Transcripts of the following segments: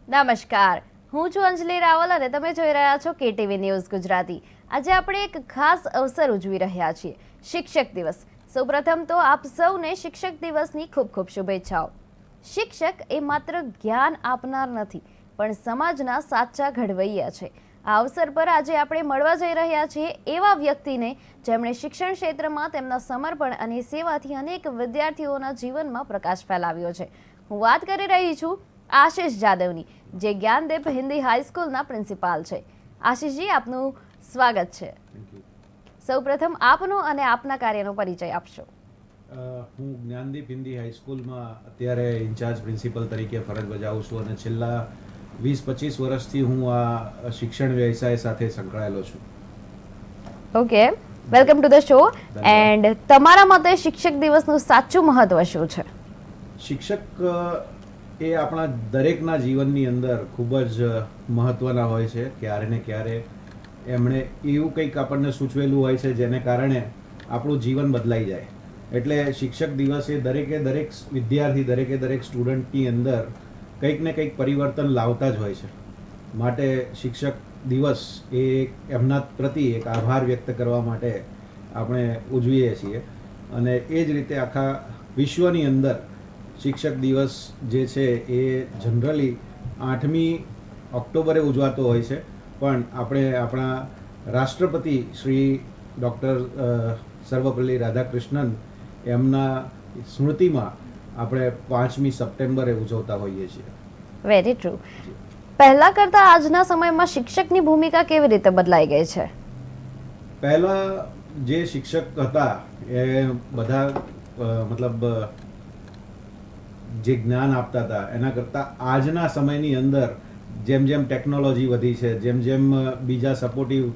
નમસ્કાર, હું છું અંજલિ રાવલ અને તમે જોઈ રહ્યા છો કેટીવી ન્યૂઝ ગુજરાતી. આજે આપણે એક ખાસ અવસર ઉજવી રહ્યા છીએ, શિક્ષક દિવસ. સૌપ્રથમ તો આપ સૌને શિક્ષક દિવસની ખૂબ ખૂબ શુભેચ્છાઓ. શિક્ષક એ માત્ર જ્ઞાન આપનાર નથી, પણ સમાજના સાચા ઘડવૈયા છે. આ અવસર પર આજે આપણે મળવા જઈ રહ્યા છીએ એવા વ્યક્તિને જેમણે શિક્ષણ ક્ષેત્રમાં તેમના સમર્પણ અને સેવાથી અનેક વિદ્યાર્થીઓના જીવનમાં પ્રકાશ ફેલાવ્યો છે. હું વાત કરી રહી છું આશિષ જાદવની, જે જ્ઞાનદીપ હિન્દી હાઈસ્કૂલના પ્રિન્સિપાલ છે. આશિષજી, આપનું સ્વાગત છે. સૌપ્રથમ આપનો અને આપના કાર્યનો પરિચય આપશો. હું જ્ઞાનદીપ હિન્દી હાઈસ્કૂલમાં અત્યારે ઇન્ચાર્જ પ્રિન્સિપલ તરીકે ફરજ બજાવું છું અને છેલ્લા 20-25 વર્ષથી હું આ શિક્ષણ વ્યવસાય સાથે સંકળાયેલો છું. Okay, welcome to the show. And તમારા મતે શિક્ષક દિવસનું સાચું મહત્વ શું છે? શિક્ષક એ આપણા દરેકના જીવનની અંદર ખૂબ જ મહત્ત્વના હોય છે. ક્યારે ને ક્યારે એમણે એવું કંઈક આપણને સૂચવેલું હોય છે જેને કારણે આપણું જીવન બદલાઈ જાય. એટલે શિક્ષક દિવસે દરેક વિદ્યાર્થી, દરેક સ્ટુડન્ટની અંદર કંઈક ને કંઈક પરિવર્તન લાવતા જ હોય છે. માટે શિક્ષક દિવસ એ એમના પ્રતિ એક આભાર વ્યક્ત કરવા માટે આપણે ઉજવીએ છીએ. અને એ જ રીતે આખા વિશ્વની અંદર શિક્ષક દિવસ જે છે એ જનરલી 8મી ઓક્ટોબરે ઉજવાતો હોય છે, પણ આપણે આપણા રાષ્ટ્રપતિ શ્રી ડૉક્ટર સર્વપલ્લી રાધાકૃષ્ણન એમના સ્મૃતિમાં આપણે 5મી સપ્ટેમ્બરે ઉજવતા હોઈએ છીએ. Very true. પહેલા કરતા આજના સમયમાં શિક્ષકની ભૂમિકા કેવી રીતે બદલાઈ ગઈ છે? પહેલા જે શિક્ષક હતા એ બધા મતલબ જે જ્ઞાન આપતા હતા એના કરતાં આજના સમયની અંદર જેમ જેમ ટેકનોલોજી વધી છે, જેમ બીજા સપોર્ટિવ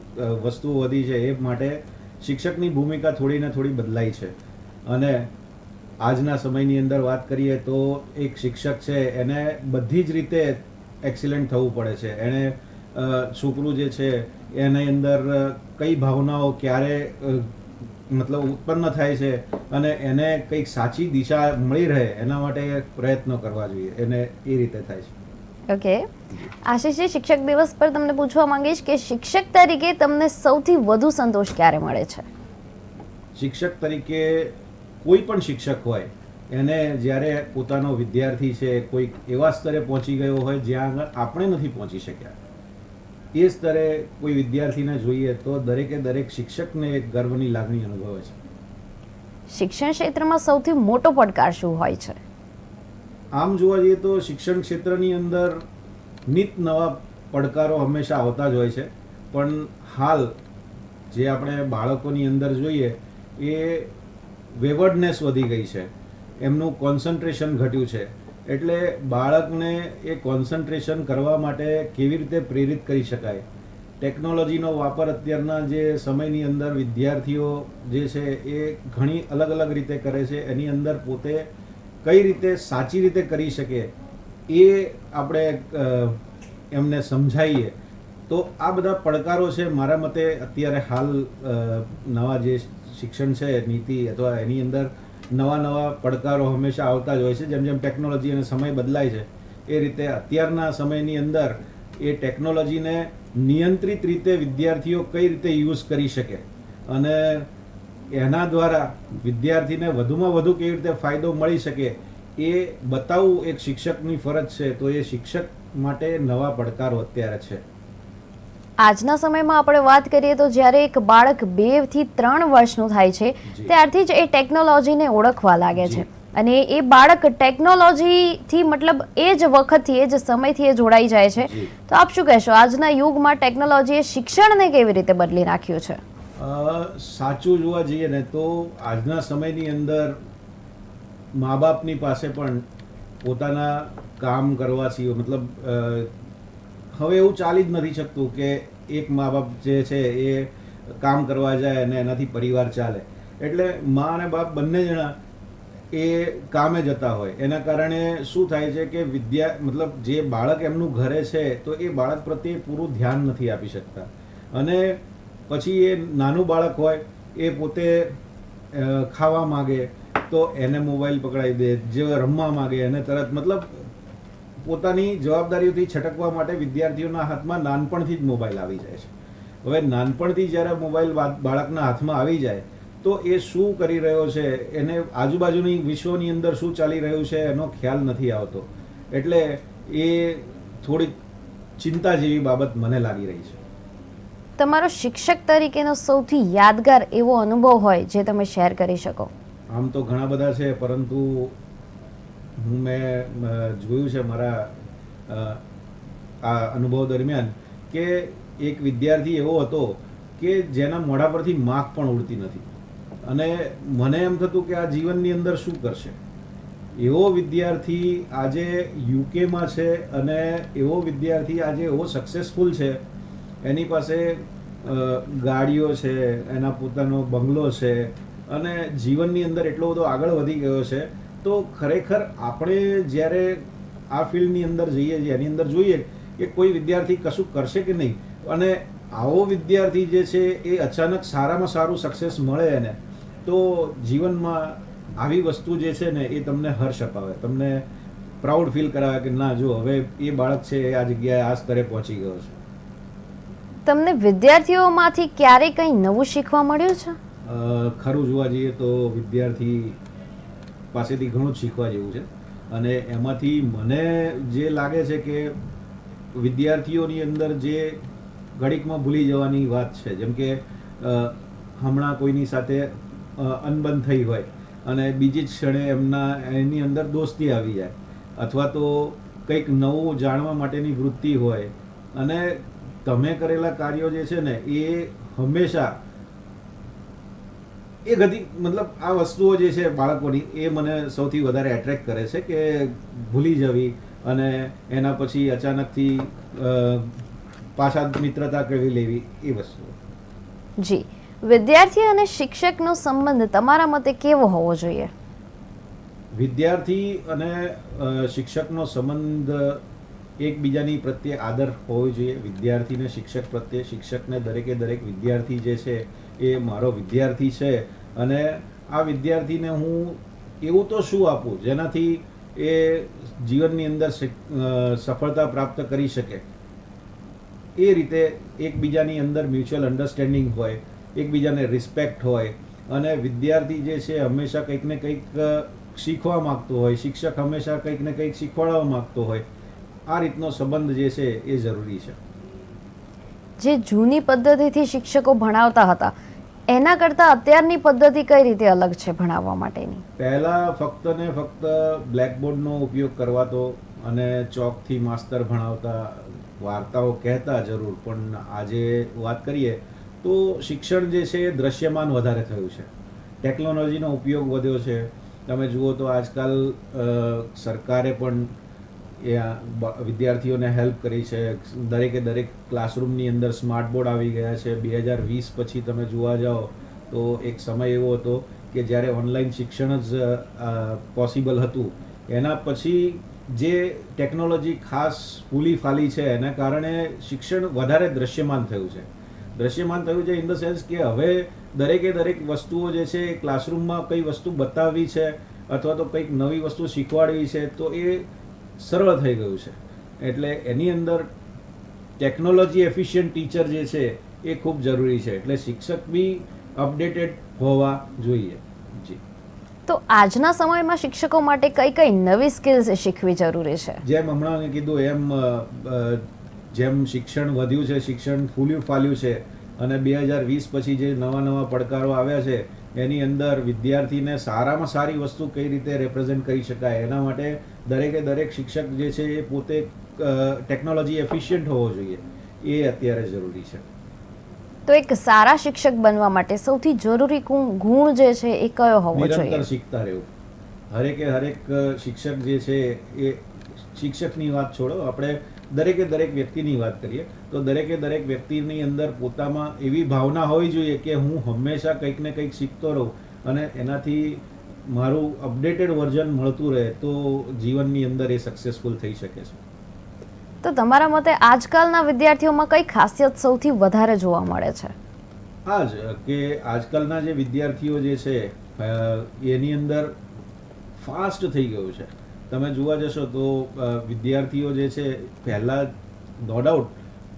વસ્તુઓ વધી છે, એ માટે શિક્ષકની ભૂમિકા થોડી ને થોડી બદલાઈ છે. અને આજના સમયની અંદર વાત કરીએ તો એક શિક્ષક છે એને બધી જ રીતે એક્સિલન્ટ થવું પડે છે. એણે છોકરું જે છે એની અંદર કઈ ભાવનાઓ ક્યારે મતલબ ઉત્પન્ન થાય છે અને એને કંઈક સાચી દિશા મળી રહે એના માટે પ્રયત્નો કરવા જોઈએ, એને એ રીતે થાય છે. ઓકે આશિષજી, શિક્ષક દિવસ પર તમને પૂછવા માંગીશ કે શિક્ષક તરીકે તમને સૌથી વધુ સંતોષ ક્યારે મળે છે? શિક્ષક તરીકે કોઈ પણ શિક્ષક હોય એને જ્યારે પોતાનો વિદ્યાર્થી છે કોઈક એવા સ્તરે પહોંચી ગયો હોય જ્યાં આગળ આપણે નથી પહોંચી શક્યા, એ સ્તરે કોઈ વિદ્યાર્થીને જોઈએ તો દરેક શિક્ષકને એક ગર્વની લાગણી અનુભવે છે. શિક્ષણ ક્ષેત્રમાં સૌથી મોટો પડકાર શું હોય છે? આમ જોવા જઈએ તો શિક્ષણ ક્ષેત્રની અંદર નિત નવા પડકારો હંમેશા આવતા જ હોય છે, પણ હાલ જે આપણે બાળકોની અંદર જોઈએ એ વેવર્ડનેસ વધી ગઈ છે, એમનું કોન્સન્ટ્રેશન ઘટ્યું છે. એટલે બાળકને એ કોન્સન્ટ્રેશન કરવા માટે કેવી રીતે પ્રેરિત કરી શકાય, ટેકનોલોજીનો વાપર અત્યારના જે સમયની અંદર વિદ્યાર્થીઓ જે છે એ ઘણી અલગ રીતે કરે છે, એની અંદર પોતે કઈ રીતે સાચી રીતે કરી શકે એ આપણે એમને સમજાવીએ તો આ બધા પડકારો છે. મારા મતે અત્યારે હાલ નવા જે શિક્ષણ છે નીતિ અથવા એની અંદર નવા પડકારો હંમેશા આવતા જ હોય છે. જેમ ટેકનોલોજી અને સમય બદલાય છે એ રીતે અત્યારના સમયની અંદર એ ટેકનોલોજીને નિયંત્રિત રીતે વિદ્યાર્થીઓ કઈ રીતે યુઝ કરી શકે અને એના દ્વારા વિદ્યાર્થીને વધુમાં વધુ કેવી રીતે ફાયદો મળી શકે એ બતાવવું એક શિક્ષકની ફરજ છે. તો એ શિક્ષક માટે નવા પડકારો અત્યારે છે. આજના સમયમાં આપણે વાત કરીએ તો જ્યારે એક બાળક 2 થી 3 વર્ષનું થાય છે ત્યારથી જ એ ટેકનોલોજીને ઓળખવા લાગે છે અને એ બાળક ટેકનોલોજીથી મતલબ એ જ વખતથી, એ જ સમયથી એ જોડાઈ જાય છે. તો આપ શું કહેશો, આજના યુગમાં ટેકનોલોજીએ શિક્ષણને કેવી રીતે બદલી નાખ્યું છે? સાચું જોવા જઈએ ને તો આજના સમયની અંદર મા બાપની પાસે પણ પોતાના કામ કરવા સિવાય મતલબ હવે એવું ચાલી જ નથી શકતું કે એક મા બાપ જે છે એ કામ કરવા જાય અને એનાથી પરિવાર ચાલે. એટલે મા અને બાપ બંને જણા એ કામે જતા હોય, એના કારણે શું થાય છે કે મતલબ જે બાળક એમનું ઘરે છે તો એ બાળક પ્રત્યે પૂરું ધ્યાન નથી આપી શકતા. અને પછી એ નાનું બાળક હોય એ પોતે ખાવા માગે તો એને મોબાઈલ પકડાવી દે, જે રમવા માગે એને તરત મતલબ પોતાની જવાબદારીઓથી છટકવા માટે વિદ્યાર્થીઓના હાથમાં નાનપણથી જ મોબાઈલ આવી જાય છે. હવે નાનપણથી જ્યારે મોબાઈલ બાળકના હાથમાં આવી જાય તો એ શું કરી રહ્યો છે, એને આજુબાજુની વિશ્વની અંદર શું ચાલી રહ્યું છે એનો ખ્યાલ નથી આવતો. એટલે એ થોડીક ચિંતા જેવી બાબત મને લાગી રહી છે. તમારો શિક્ષક તરીકેનો સૌથી યાદગાર એવો અનુભવ હોય જે તમે શેર કરી શકો? આમ તો ઘણા બધા છે, પરંતુ મેં જોયું છે મારા આ અનુભવ દરમિયાન કે એક વિદ્યાર્થી એવો હતો કે જેના મોઢા પરથી માખ પણ ઉડતી નથી, અને મને એમ થતું કે આ જીવનની અંદર શું કરશે. એવો વિદ્યાર્થી આજે યુકેમાં છે, અને એવો વિદ્યાર્થી આજે એવો સક્સેસફુલ છે, એની પાસે ગાડીઓ છે, એના પોતાનો બંગલો છે, અને જીવનની અંદર એટલો બધો આગળ વધી ગયો છે. તો ખરેખર આપણે જ્યારે આ ફિલ્ડની અંદર જઈએ છીએ, એની અંદર જોઈએ કે કોઈ વિદ્યાર્થી કશું કરશે કે નહીં, અને આવો વિદ્યાર્થી જે છે એ અચાનક સારામાં સારું સક્સેસ મળે એને, તો જીવનમાં આવી વસ્તુ જે છે ને એ તમને હર્ષ અપાવે, તમને પ્રાઉડ ફીલ કરાવે કે ના, જો હવે એ બાળક છે એ આ જગ્યાએ આ સ્તરે પહોંચી ગયો છે. તમને વિદ્યાર્થીઓમાંથી ક્યારેય કંઈ નવું શીખવા મળ્યું છે? ખરું જોવા જઈએ તો વિદ્યાર્થી પાસેથી ઘણું જ શીખવા જેવું છે, અને એમાંથી મને જે લાગે છે કે વિદ્યાર્થીઓની અંદર જે ઘડીકમાં ભૂલી જવાની વાત છે, જેમ કે હમણાં કોઈની સાથે અનબન થઈ હોય અને બીજી જ ક્ષણે એની અંદર દોસ્તી આવી જાય, અથવા તો કંઈક નવું જાણવા માટેની વૃત્તિ હોય, અને તમે કરેલા કાર્યો જે છે ને એ હંમેશા એ ગતિ, મતલબ આ વસ્તુઓ જે છે બાળકોની, એ મને સૌથી વધારે એટ્રેક્ટ કરે છે કે ભૂલી જવી અને એના પછી અચાનકથી પાછા મિત્રતા કેળવી લેવી, એ વસ્તુઓ. જી, વિદ્યાર્થી અને શિક્ષકનો સંબંધ તમારા મતે કેવો હોવો જોઈએ? વિદ્યાર્થી અને શિક્ષકનો સંબંધ એકબીજાની પ્રત્યે આદર હોવો જોઈએ. વિદ્યાર્થીને શિક્ષક પ્રત્યે, શિક્ષકને દરેકે દરેક વિદ્યાર્થી જે છે એ મારો વિદ્યાર્થી છે, અને આ વિદ્યાર્થીને હું એવું તો શું આપું જેનાથી એ જીવનની અંદર સફળતા પ્રાપ્ત કરી શકે. એ રીતે એકબીજાની અંદર મ્યુચ્યુઅલ અન્ડરસ્ટેન્ડિંગ હોય, એકબીજાને રિસ્પેક્ટ હોય, અને વિદ્યાર્થી જે છે હંમેશા કંઈક ને કંઈક શીખવા માગતો હોય, શિક્ષક હંમેશા કંઈક ને કંઈક શીખવાડવા માગતો હોય. આ રીતનો સંબંધ જે છે એ જરૂરી છે. જે જૂની પદ્ધતિથી શિક્ષકો ભણાવતા હતા એના કરતાં અત્યારની પદ્ધતિ કઈ રીતે અલગ છે ભણાવવા માટેની? પહેલા ફક્ત ને ફક્ત બ્લેકબોર્ડનો ઉપયોગ કરવાતો, અને ચોકથી માસ્તર ભણાવતા, વાર્તાઓ કહેતા જરૂર, પણ આજે વાત કરીએ તો શિક્ષણ જે છે એ દ્રશ્યમાન વધારે થયું છે. ટેકનોલોજીનો ઉપયોગ વધ્યો છે. તમે જુઓ તો આજકાલ સરકારે પણ એ વિદ્યાર્થીઓને હેલ્પ કરી છે. દરેકે દરેક ક્લાસરૂમની અંદર સ્માર્ટ બોર્ડ આવી ગયા છે. 2020 પછી તમે જોવા જાઓ તો એક સમય એવો હતો કે જ્યારે ઓનલાઈન શિક્ષણ જ પોસિબલ હતું. એના પછી જે ટેકનોલોજી ખાસ ફૂલી ફાલી છે એના કારણે શિક્ષણ વધારે દ્રશ્યમાન થયું છે. દ્રશ્યમાન થયું છે ઇન ધ સેન્સ કે હવે દરેકે દરેક વસ્તુઓ જે છે એ ક્લાસરૂમમાં કઈ વસ્તુ બતાવવી છે અથવા તો કંઈક નવી વસ્તુ શીખવાડવી છે તો એ સરળ થઈ ગયું છે. એટલે એની અંદર ટેકનોલોજી એફિશિયન્ટ ટીચર જે છે એ ખૂબ જરૂરી છે. એટલે શિક્ષક બી અપડેટેડ હોવા જોઈએ. જી. તો આજના સમયમાં શિક્ષકો માટે કઈ કઈ નવી સ્કિલ્સ શીખવી જરૂરી છે? જેમ હમણાં મેં કીધું એમ જેમ શિક્ષણ વધ્યું છે, શિક્ષણ ફૂલ્યું ફાલ્યું છે, અને 2020 પછી જે નવા નવા પડકારો આવ્યા છે એની અંદર વિદ્યાર્થીને સારામાં સારી વસ્તુ કઈ રીતે રિપ્રેઝેન્ટ કરી શકાય એના માટે દરેકે દરેક શિક્ષક જે છે એ પોતે ટેકનોલોજી એફિશિયન્ટ હોવો જોઈએ. એ અત્યારે જરૂરી છે. તો એક સારા શિક્ષક બનવા માટે સૌથી જરૂરી ગુણ જે છે એ કયો હોવો જોઈએ? નિરંતર શીખતા રહેવું. હરેક શિક્ષક જે છે એ શિક્ષકની વાત છોડો, આપણે દરેકે દરેક વ્યક્તિની વાત કરીએ તો દરેકે દરેક વ્યક્તિની અંદર પોતામાં એવી ભાવના હોવી જોઈએ કે હું હંમેશા કંઈક ને કંઈક શીખતો રહું અને એનાથી મારું અપડેટેડ વર્ઝન મળતું રહે તો જીવનની અંદર એ સક્સેસફુલ થઈ શકે છે. તો તમારા મતે આજકાલના વિદ્યાર્થીઓમાં કઈ ખાસિયત સૌથી વધારે જોવા મળે છે? આ જ કે આજકાલના જે વિદ્યાર્થીઓ જે છે એની અંદર ફાસ્ટ થઈ ગયું છે. તમે જોવા જશો તો વિદ્યાર્થીઓ જે છે પહેલાં નો ડાઉટ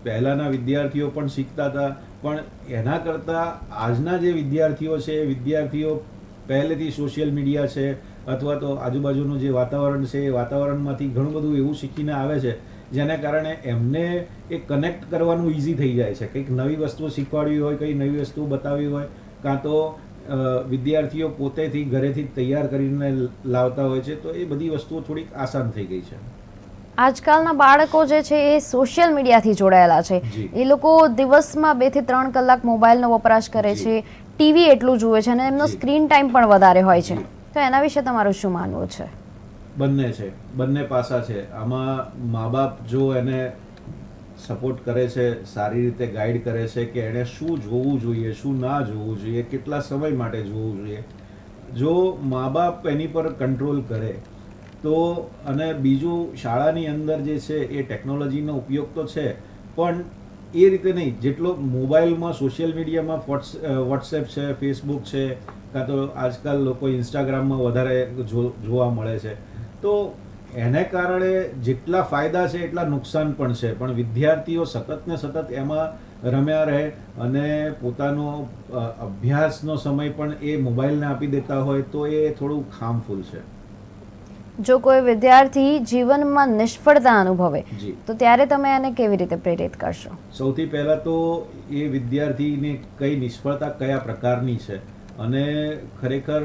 પહેલાંના વિદ્યાર્થીઓ પણ શીખતા હતા, પણ એના કરતાં આજના જે વિદ્યાર્થીઓ છે એ વિદ્યાર્થીઓ પહેલેથી સોશિયલ મીડિયા છે અથવા તો આજુબાજુનું જે વાતાવરણ છે એ વાતાવરણમાંથી ઘણું બધું એવું શીખીને આવે છે જેને કારણે એમને એ કનેક્ટ કરવાનું ઇઝી થઈ જાય છે. કંઈક નવી વસ્તુ શીખવાડવી હોય, કંઈ નવી વસ્તુ બતાવવી હોય, કાં તો વિદ્યાર્થીઓ પોતેથી ઘરેથી તૈયાર કરીને લાવતા હોય છે, તો એ બધી વસ્તુઓ થોડીક આસાન થઈ ગઈ છે. આજકાલના બાળકો જે છે એ સોશિયલ મીડિયાથી જોડાયેલા છે. જી. એ લોકો દિવસમાં 2 થી 3 કલાક મોબાઈલનો વપરાશ કરે જી. છે, ટીવી એટલું જુએ છે અને એમનો જી. સ્ક્રીન ટાઈમ પણ વધારે હોય છે. જી. તો એના વિશે તમારું શું માનવું છે? બંને છે, બંને પાસા છે. આમાં મા બાપ જો એને સપોર્ટ કરે છે, સારી રીતે ગાઈડ કરે છે કે એણે શું જોવું જોઈએ, શું ના જોવું જોઈએ, કેટલા સમય માટે જોવું જોઈએ, જો મા બાપ એની પર કંટ્રોલ કરે તો, અને બીજું શાળાની અંદર જે છે એ ટેકનોલોજીનો ઉપયોગ તો છે પણ એ રીતે નહીં જેટલો મોબાઈલમાં સોશિયલ મીડિયામાં વોટ્સએપ છે, ફેસબુક છે, કાં તો આજકાલ લોકો ઇન્સ્ટાગ્રામમાં વધારે જોવા મળે છે, તો એને કારણે જેટલા ફાયદા છે એટલા નુકસાન પણ છે. પણ વિદ્યાર્થીઓ સતત ને સતત એમાં રમ્યા રહે અને પોતાનો અભ્યાસનો સમય પણ એ મોબાઈલને આપી દેતા હોય તો એ થોડું હાર્મફુલ છે. જો કોઈ વિદ્યાર્થી જીવનમાં નિષ્ફળતા અનુભવે જી. તો ત્યારે તમે એને કેવી રીતે પ્રેરિત કરશો? સૌથી પહેલાં તો એ વિદ્યાર્થીને કઈ નિષ્ફળતા કયા પ્રકારની છે અને ખરેખર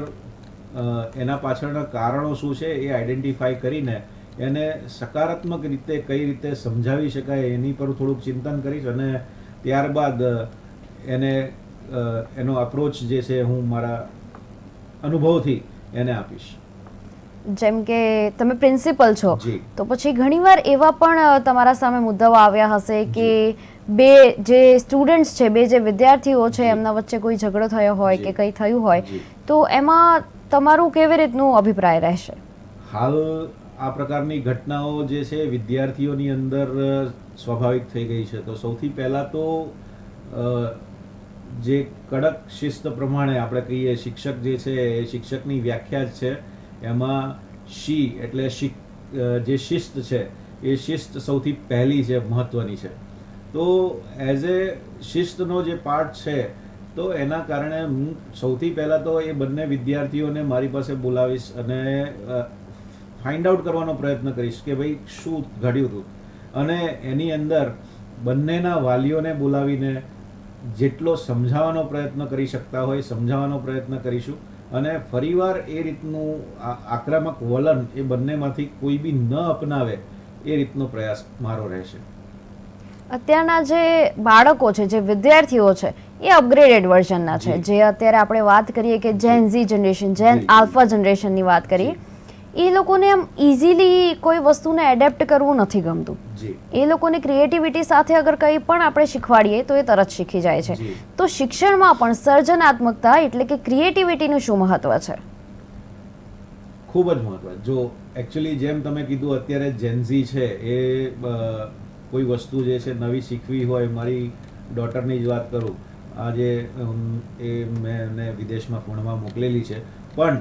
એના પાછળના કારણો શું છે એ આઈડેન્ટિફાઈ કરીને એને સકારાત્મક રીતે કઈ રીતે સમજાવી શકાય એની પર થોડુંક ચિંતન કરીશ અને ત્યારબાદ એને એનો અપ્રોચ જે છે હું મારા અનુભવથી એને આપીશ. જેમ કે તમે પ્રિન્સિપલ છો, જી. તો પછી ઘણીવાર એવા પણ તમારા સામે મુદ્દાઓ આવ્યા હશે કે બે જે સ્ટુડન્ટ્સ છે, બે જે વિદ્યાર્થીઓ છે, જી. એમના વચ્ચે કોઈ ઝઘડો થયો હોય જી. કે કંઈ થયું હોય, જી. તો એમાં તમારું કેવી રીતનું અભિપ્રાય રહેશે? હાલ આ પ્રકારની ઘટનાઓ જે છે વિદ્યાર્થીઓની અંદર સ્વાભાવિક થઈ ગઈ છે. તો સૌથી પહેલાં તો જે કડક શિસ્ત પ્રમાણે આપણે કહીએ શિક્ષક જે છે એ શિક્ષકની વ્યાખ્યા જ છે, એમાં શી એટલે જે શિસ્ત છે એ શિસ્ત સૌથી પહેલી છે, મહત્વની છે. તો એઝ એ શિસ્તનો જે પાર્ટ છે તો એના કારણે હું સૌથી પહેલાં તો એ બંને વિદ્યાર્થીઓને મારી પાસે બોલાવીશ અને ફાઇન્ડ આઉટ કરવાનો પ્રયત્ન કરીશ કે ભાઈ શું ઘડ્યું હતું, અને એની અંદર બંનેના વાલીઓને બોલાવીને જેટલો સમજાવવાનો પ્રયત્ન કરી શકતા હોય સમજાવવાનો પ્રયત્ન કરીશું અને ફરીવાર એ રીતનું આક્રમક વલણ એ બંનેમાંથી કોઈ બી ન અપનાવે એ રીતનો પ્રયાસ મારો રહેશે. અત્યારના જે બાળકો છે, જે વિદ્યાર્થીઓ છે, એ અપગ્રેડેડ વર્ઝનના છે. જે અત્યારે આપણે વાત કરીએ કે જેન ઝી જનરેશન, જેન આલ્ફા જનરેશનની વાત કરીએ, એ લોકોને આમ ઇઝીલી કોઈ વસ્તુને એડેપ્ટ કરવું નથી ગમતું. એ લોકોની ક્રિએટિવિટી સાથે અગર કંઈ પણ આપણે શીખવાડીએ તો એ તરત શીખી જાય છે. તો શિક્ષણમાં પણ સર્જનાત્મકતા એટલે કે ક્રિએટિવિટીનું શું મહત્વ છે? ખૂબ જ મહત્વ. જો એકચ્યુઅલી જેમ તમે કીધું અત્યારે જેનઝી છે એ કોઈ વસ્તુ જે છે નવી શીખવી હોય, મારી ડોટરની જ વાત કરું, આજે મેં એને વિદેશમાં ભણવા મોકલેલી છે, પણ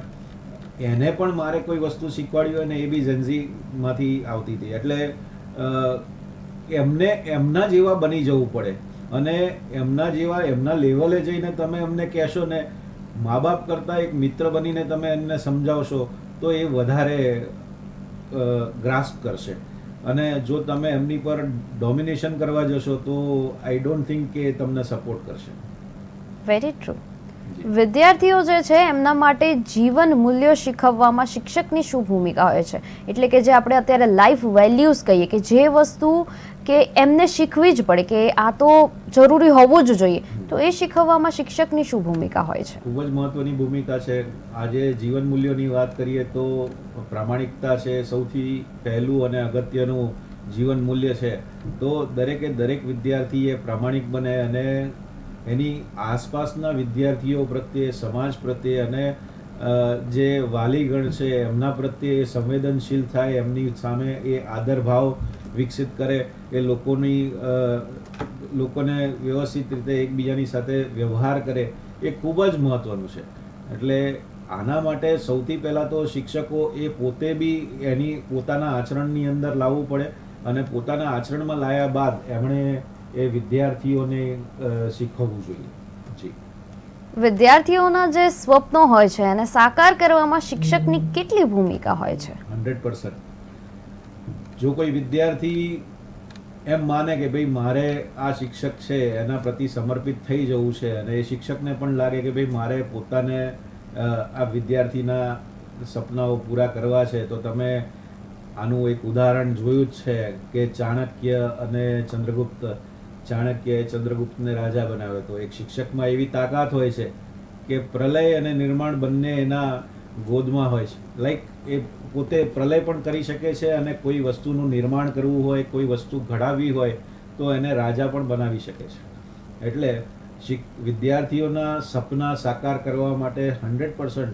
એને પણ મારે કોઈ વસ્તુ શીખવાડી હોય ને એ બી જેનઝીમાંથી આવતી હતી, એટલે એમને એમના જેવા બની જવું પડે અને એમના જેવા એમના લેવલે જઈને તમે એમને કહેશો ને, મા બાપ કરતાં એક મિત્ર બનીને તમે એમને સમજાવશો તો એ વધારે ગ્રાસ્પ કરશે. અને જો તમે એમની પર ડોમિનેશન કરવા જશો તો આઈ ડોન્ટ થિંક કે તમને સપોર્ટ કરશે. Very true. વિદ્યાર્થીઓ જે છે એમના માટે જીવન મૂલ્યો શીખવવામાં શિક્ષકની શું ભૂમિકા હોય છે? એટલે કે જે આપણે અત્યારે લાઈફ વેલ્યુઝ કહીએ કે જે વસ્તુ કે એમને શીખવી જ પડે કે આ તો જરૂરી હોવું જ જોઈએ, તો એ શીખવવામાં શિક્ષકની શું ભૂમિકા હોય છે? ખૂબ જ મહત્વની ભૂમિકા છે. આજે જીવન મૂલ્યોની વાત કરીએ તો પ્રામાણિકતા છે સૌથી પહેલું અને અગત્યનું જીવન મૂલ્ય છે. તો દરેકે દરેક વિદ્યાર્થીએ પ્રામાણિક બને અને એની આસપાસના વિદ્યાર્થીઓ પ્રત્યે, સમાજ પ્રત્યે અને જે વાલીગણ છે એમના પ્રત્યે સંવેદનશીલ થાય, એમની સામે એ આદરભાવ વિકસિત કરે, એ લોકોને વ્યવસ્થિત રીતે એકબીજાની સાથે વ્યવહાર કરે, એ ખૂબ જ મહત્વનું છે. એટલે આના માટે સૌથી પહેલાં તો શિક્ષકો એ પોતે બી એની પોતાના આચરણની અંદર લાવવું પડે અને પોતાના આચરણમાં લાવ્યા બાદ એમણે એ વિદ્યાર્થીઓને શીખવવું જોઈએ. જી. વિદ્યાર્થીઓના જે સ્વપ્નો હોય છે એને સાકાર કરવામાં શિક્ષકની કેટલી ભૂમિકા હોય છે? 100%. જો કોઈ વિદ્યાર્થી એમ માને કે ભાઈ મારે આ શિક્ષક છે એના પ્રતિ સમર્પિત થઈ જવું છે અને એ શિક્ષકને પણ લાગે કે ભાઈ મારે પોતાને આ વિદ્યાર્થીના સપનાઓ પૂરા કરવા છે, તો તમે આનું એક ઉદાહરણ જોયું જ છે કે ચાણક્ય અને ચંદ્રગુપ્ત. ચાણક્યએ ચંદ્રગુપ્તને રાજા બનાવ્યો હતો. એક શિક્ષકમાં એવી તાકાત હોય છે કે પ્રલય અને નિર્માણ બંને એના ગોદમાં હોય છે. લાઈક એ પોતે પ્રલય પણ કરી શકે છે અને કોઈ વસ્તુનું નિર્માણ કરવું હોય, કોઈ વસ્તુ ઘડાવવી હોય તો એને રાજા પણ બનાવી શકે છે. એટલે વિદ્યાર્થીઓના સપના સાકાર કરવા માટે 100%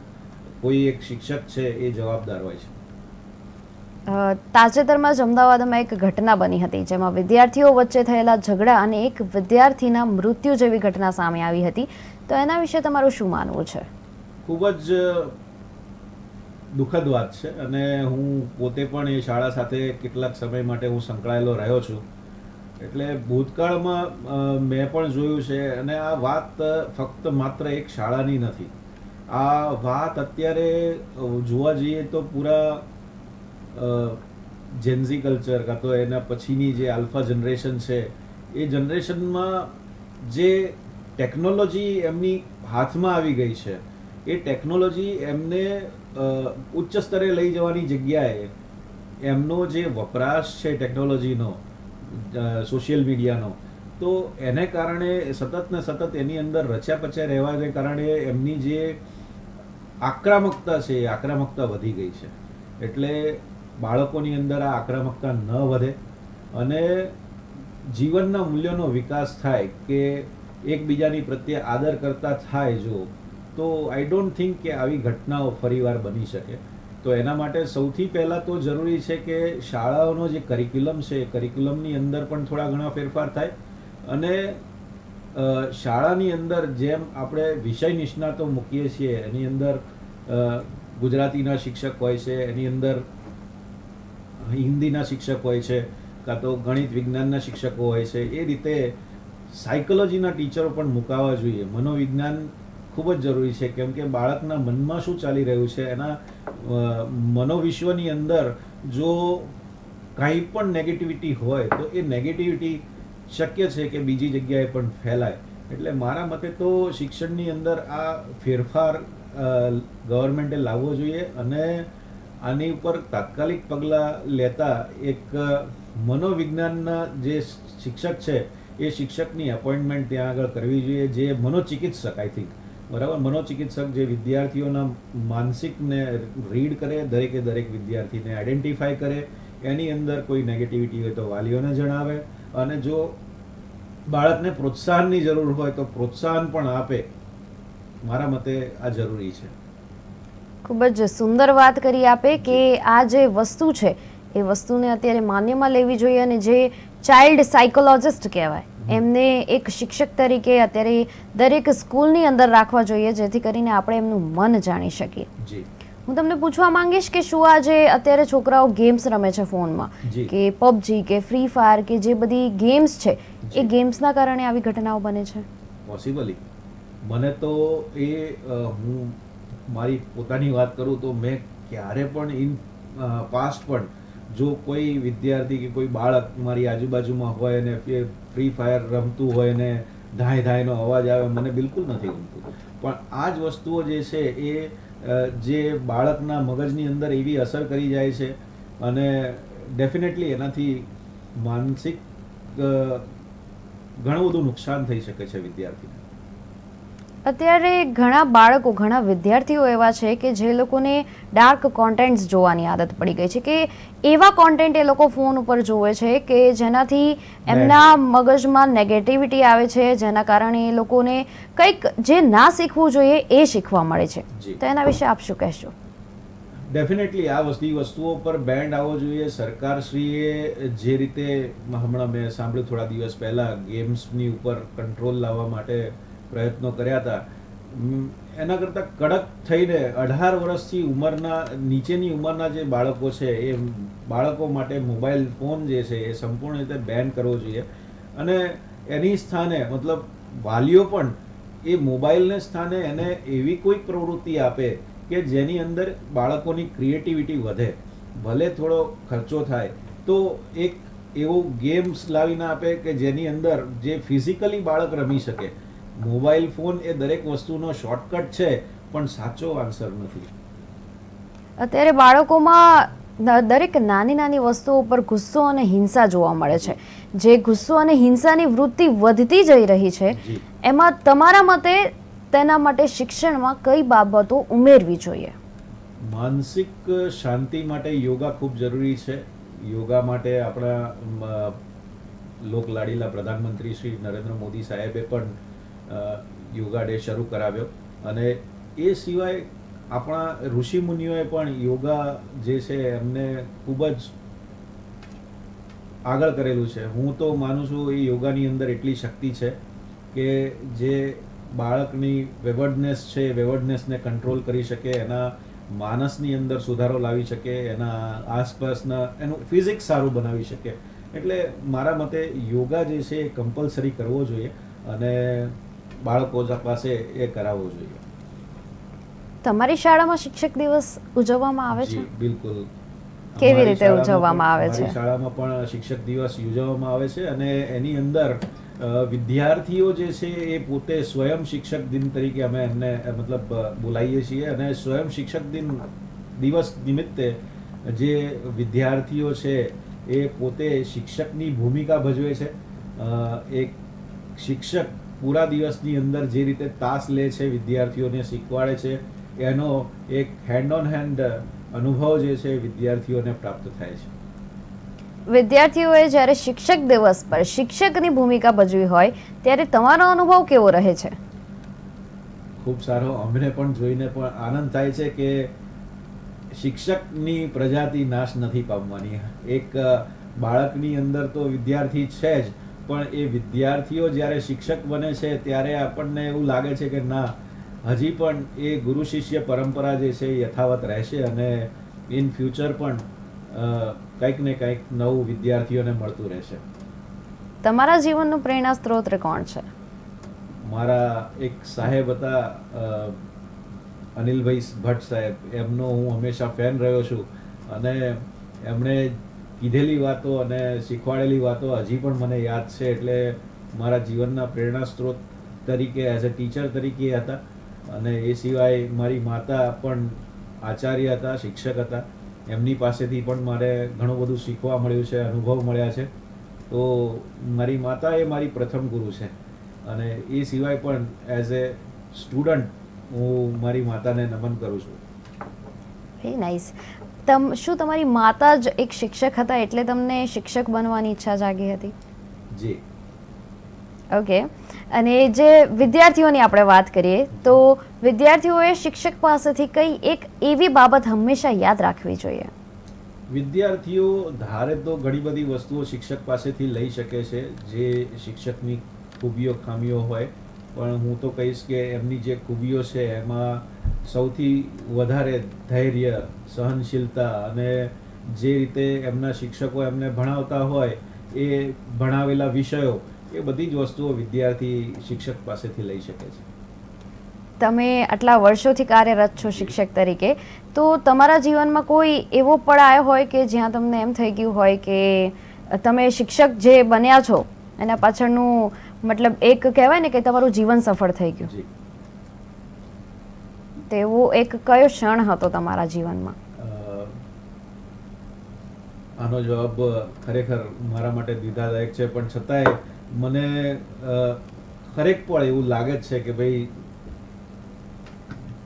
કોઈ એક શિક્ષક છે એ જવાબદાર હોય છે. તાજેતરમાં જ અમદાવાદમાં એક ઘટના બની હતી જેમાં વિદ્યાર્થીઓ વચ્ચે થયેલા ઝઘડા અને એક વિદ્યાર્થીના મૃત્યુ જેવી ઘટના સામે આવી હતી. તો એના વિશે તમારું શું માનવું છે? ખૂબ જ દુઃખદ વાત છે અને હું પોતે પણ એ શાળા સાથે કેટલાક સમય માટે હું સંકળાયેલો રહ્યો છું. એટલે ભૂતકાળમાં મેં પણ જોયું છે અને આ વાત ફક્ત માત્ર એક શાળાની નથી. આ વાત અત્યારે જોવા જઈએ તો પૂરા જેન્ઝી કલ્ચર કાં તો એના પછીની જે આલ્ફા જનરેશન છે એ જનરેશનમાં જે ટેકનોલોજી એમની હાથમાં આવી ગઈ છે એ ટેકનોલોજી એમને ઉચ્ચ સ્તરે લઈ જવાની જગ્યાએ એમનો જે વપરાશ છે ટેકનોલોજીનો, સોશિયલ મીડિયાનો, તો એને કારણે સતત ને સતત એની અંદર રચ્યા પચ્યા રહેવાને કારણે એમની જે આક્રમકતા છે એ આક્રમકતા વધી ગઈ છે. એટલે બાળકોની અંદર આ આક્રમકતા ન વધે અને જીવનના મૂલ્યોનો વિકાસ થાય કે એકબીજાની પ્રત્યે આદર કરતા થાય જો, તો આઈ ડોન્ટ થિંક કે આવી ઘટનાઓ ફરીવાર બની શકે. તો એના માટે સૌથી પહેલાં તો જરૂરી છે કે શાળાઓનો જે કરિક્યુલમ છે એ કરિક્યુલમની અંદર પણ થોડા ઘણા ફેરફાર થાય અને શાળાની અંદર જેમ આપણે વિષય નિષ્ણાતો મૂકીએ છીએ એની અંદર ગુજરાતીના શિક્ષક હોય છે, એની અંદર હિન્દીના શિક્ષક હોય છે, કાં તો ગણિત વિજ્ઞાનના શિક્ષકો હોય છે, એ રીતે સાયકોલોજીના ટીચરો પણ મુકાવા જોઈએ. મનોવિજ્ઞાન ખૂબ જ જરૂરી છે કેમ કે બાળકના મનમાં શું ચાલી રહ્યું છે, એના મનોવિશ્વની અંદર જો કંઈ પણ નેગેટિવિટી હોય તો એ નેગેટિવિટી શક્ય છે કે બીજી જગ્યાએ પણ ફેલાય. એટલે મારા મતે તો શિક્ષણની અંદર આ ફેરફાર ગવર્મેન્ટે લાવવો જોઈએ અને આની ઉપર તાત્કાલિક પગલાં લેતા એક મનોવિજ્ઞાનના જે શિક્ષક છે એ શિક્ષકની એપોઇન્ટમેન્ટ ત્યાં આગળ કરવી જોઈએ, જે મનોચિકિત્સક આઈ થિંક બરાબર મનોચિકિત્સક જે વિદ્યાર્થીઓના માનસિકને રીડ કરે, દરેક વિદ્યાર્થીને આઈડેન્ટિફાય કરે, એની અંદર કોઈ નેગેટિવિટી હોય તો વાલીઓને જણાવે અને જો બાળકને પ્રોત્સાહનની જરૂર હોય તો પ્રોત્સાહન પણ આપે. મારા મતે આ જરૂરી છે. ખૂબ જ સુંદર વાત કરી આપે કે આ જે વસ્તુ છે એ વસ્તુને અત્યારે માન્યમાં લેવી જોઈએ અને જે ચાઇલ્ડ સાયકોલોજિસ્ટ કહેવાય એમને એક શિક્ષક તરીકે અત્યારે દરેક સ્કૂલની અંદર રાખવા જોઈએ જેથી કરીને આપણે એમનું મન જાણી શકીએ. જી. હું તમને પૂછવા માંગીશ કે શું આજે અત્યારે છોકરાઓ ગેમ્સ રમે છે ફોનમાં કે પબજી કે ફ્રી ફાયર કે જે બધી ગેમ્સ છે એ ગેમ્સના કારણે આવી ઘટનાઓ બને છે? પોસિબલી. મને તો એ હું મારી પોતાની વાત કરું તો મેં ક્યારે પણ ઇન પાસ્ટ પણ જો કોઈ વિદ્યાર્થી કે કોઈ બાળક મારી આજુબાજુમાં હોય ને ફ્રી ફાયર રમતું હોય ને ધાયનો અવાજ આવે, મને બિલકુલ નથી ગમતું. પણ આ જ વસ્તુઓ જે છે એ જે બાળકના મગજની અંદર એવી અસર કરી જાય છે અને ડેફિનેટલી એનાથી માનસિક ઘણું બધું નુકસાન થઈ શકે છે વિદ્યાર્થીને. અત્યારે ઘણા બાળકો, ઘણા વિદ્યાર્થીઓ એવા છે કે જે લોકોને ડાર્ક કોન્ટેન્ટ્સ જોવાની આદત પડી ગઈ છે કે એવા કોન્ટેન્ટ એ લોકો ફોન ઉપર જોવે છે કે જેનાથી એમના મગજમાં નેગેટિવિટી આવે છે, જેના કારણે એ લોકોને કંઈક જે ના શીખવું જોઈએ એ શીખવા મળે છે. તો એના વિશે આપ શું કહેશો? ડેફિનેટલી આ વસ્તુઓ પર બેન્ડ આવવો જોઈએ. સરકારશ્રીએ જે રીતે હમણાં મેં સાંભળ્યું થોડા દિવસ પહેલાં ગેમ્સની ઉપર કંટ્રોલ લાવવા માટે પ્રયત્નો કર્યા હતા, એના કરતાં કડક થઈને 18 વર્ષથી નીચેની ઉંમરના જે બાળકો છે એ બાળકો માટે મોબાઈલ ફોન જે છે એ સંપૂર્ણ રીતે બેન કરવો જોઈએ. અને એની સ્થાને મતલબ વાલીઓ પણ એ મોબાઈલને સ્થાને એને એવી કોઈક પ્રવૃત્તિ આપે કે જેની અંદર બાળકોની ક્રિએટિવિટી વધે. ભલે થોડો ખર્ચો થાય તો એક એવો ગેમ્સ લાવીને આપે કે જેની અંદર જે ફિઝિકલી બાળક રમી શકે. મોબાઈલ ફોન એ દરેક વસ્તુનો શોર્ટકટ છે પણ સાચો આન્સર નથી. અત્યારે બાળકોમાં દરેક નાની નાની વસ્તુઓ પર ગુસ્સો અને હિંસા જોવા મળે છે. જે ગુસ્સો અને હિંસાની વૃત્તિ વધતી જઈ રહી છે, એમાં તમારા મતે તેના માટે શિક્ષણમાં કઈ બાબતો ઉમેરવી જોઈએ? માનસિક શાંતિ માટે યોગા ખૂબ જરૂરી છે. યોગા માટે આપણા લોકલાડીલા પ્રધાનમંત્રી શ્રી નરેન્દ્ર મોદી સાહેબે પણ યોગા ડે શરૂ કરાવ્યો. અને એ સિવાય આપણા ઋષિ મુનિઓએ પણ યોગા જે છે એમને ખૂબ જ આગળ કરેલું છે. હું તો માનું છું એ યોગાની અંદર એટલી શક્તિ છે કે જે બાળકની વેવર્ડનેસ છે એ વેવર્ડનેસને કંટ્રોલ કરી શકે, એના માનસની અંદર સુધારો લાવી શકે, એના આસપાસના એનું ફિઝિક્સ સારું બનાવી શકે. એટલે મારા મતે યોગા જે છે એ કમ્પલસરી કરવો જોઈએ અને બાળકો પાસે એ કરાવવો જોઈએ. તમારી શાળામાં શિક્ષક દિવસ ઉજવવામાં આવે છે? બિલકુલ. કેવી રીતે ઉજવવામાં આવે છે? અમારી શાળામાં પણ શિક્ષક દિવસ ઉજવવામાં આવે છે અને એની અંદર વિદ્યાર્થીઓ જે છે એ પોતે સ્વયં શિક્ષક દિન તરીકે અમે એમને મતલબ બોલાવીએ છીએ. અને સ્વયં શિક્ષક દિવસ નિમિત્તે જે વિદ્યાર્થીઓ છે એ પોતે શિક્ષકની ભૂમિકા ભજવે છે. એક શિક્ષક પૂરા દિવસની અંદર જે રીતે તાસ લે છે, વિદ્યાર્થીઓને શીખવાડે છે, એનો એક હેન્ડ ઓન હેન્ડ અનુભવ જે છે વિદ્યાર્થીઓને પ્રાપ્ત થાય છે. વિદ્યાર્થીઓએ જ્યારે શિક્ષક દિવસ પર શિક્ષકની ભૂમિકા ભજવી હોય ત્યારે તમારો અનુભવ કેવો રહે છે? ખૂબ સારો. અમને પણ જોઈને પણ આનંદ થાય છે કે શિક્ષકની પ્રજાતિ નાશ નથી પામવાની. એક બાળકની અંદર તો વિદ્યાર્થી છે જ, પણ એ વિદ્યાર્થીઓ જ્યારે શિક્ષક બને છે ત્યારે આપણને એવું લાગે છે કે ના, હજી પણ એ ગુરુ શિષ્ય પરંપરા જે છે એ યથાવત રહેશે અને ઇન ફ્યુચર પણ કંઈક ને કંઈક નવું વિદ્યાર્થીઓને મળતું રહેશે. તમારા જીવનનું પ્રેરણા સ્ત્રોત કોણ છે? મારા એક સાહેબ હતા, અનિલભાઈ ભટ્ટ સાહેબ. એમનો હું હંમેશા ફેન રહ્યો છું અને એમણે કીધેલી વાતો અને શીખવાડેલી વાતો હજી પણ મને યાદ છે. એટલે મારા જીવનના પ્રેરણા સ્ત્રોત તરીકે એઝ અ ટીચર તરીકે હતા. અને એ સિવાય મારી માતા પણ આચાર્ય હતા, શિક્ષક હતા. એમની પાસેથી પણ મારે ઘણું બધું શીખવા મળ્યું છે, અનુભવ મળ્યા છે. તો મારી માતા એ મારી પ્રથમ ગુરુ છે. અને એ સિવાય પણ એઝ એ સ્ટુડન્ટ હું મારી માતાને નમન કરું છું. Very nice. શું તમારી માતા જ એક શિક્ષક હતા એટલે તમને શિક્ષક બનવાની ઈચ્છા જાગી હતી? જી. ઓકે. અને જે વિદ્યાર્થીઓની આપણે વાત કરીએ તો વિદ્યાર્થીઓએ શિક્ષક પાસેથી કઈ એક એવી બાબત હંમેશા યાદ રાખવી જોઈએ? વિદ્યાર્થીઓ ધારે તો ઘણી બધી વસ્તુઓ શિક્ષક પાસેથી લઈ શકે છે જે શિક્ષકની ખૂબીઓ ખામીઓ હોય, પણ હું તો કહીશ કે એમની જે ખૂબીઓ છે એમાં સૌથી વધારે ધૈર્ય, સહનશીલતા અને જે રીતે એમના શિક્ષકો એમને ભણાવતા હોય એ ભણાવેલા વિષયો, એ બધી જ વસ્તુઓ વિદ્યાર્થી શિક્ષક પાસેથી લઈ શકે છે. તમે આટલા વર્ષોથી કાર્યરત છો શિક્ષક તરીકે, તો તમારા જીવનમાં કોઈ એવો પળ આવ્યો હોય કે જ્યાં તમને એમ થઈ ગયું હોય કે તમે શિક્ષક જે બન્યા છો એના પાછળનું મતલબ એક કહેવાય ને કે તમારું જીવન સફળ થઈ ગયું? તેવો એક કયો ક્ષણ હતો તમારા જીવનમાં? આનો જવાબ ખરેખર મારા માટે દ્વિધાદાયક છે, પણ છતાંય મને ખરેક પળ એવું લાગે જ છે કે ભાઈ